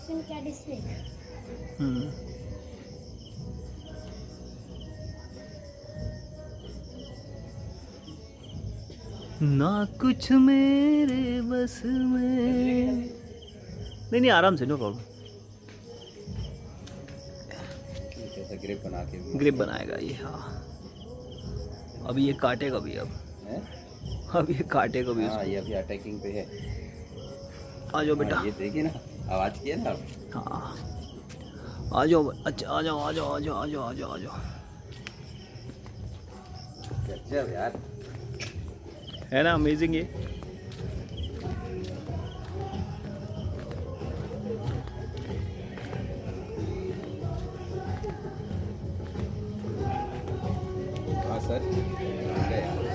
Action Cat Snake. ना कुछ मेरे बस में। नहीं आराम से, नो प्रॉब्लम। ग्रिप बना के ग्रिप बनाएगा ये। हाँ अभी ये काटेगा भी। अब ये काटेगा भी। हाँ ये अभी अटैकिंग पे है। आ जाओ बेटा। ये देखिए ना, आवाज किया ना। हाँ आ जाओ। अच्छा आ जाओ आ जाओ आ जाओ आ जाओ आ जाओ आ जाओ। गजब यार, है ना अमेजिंग ये।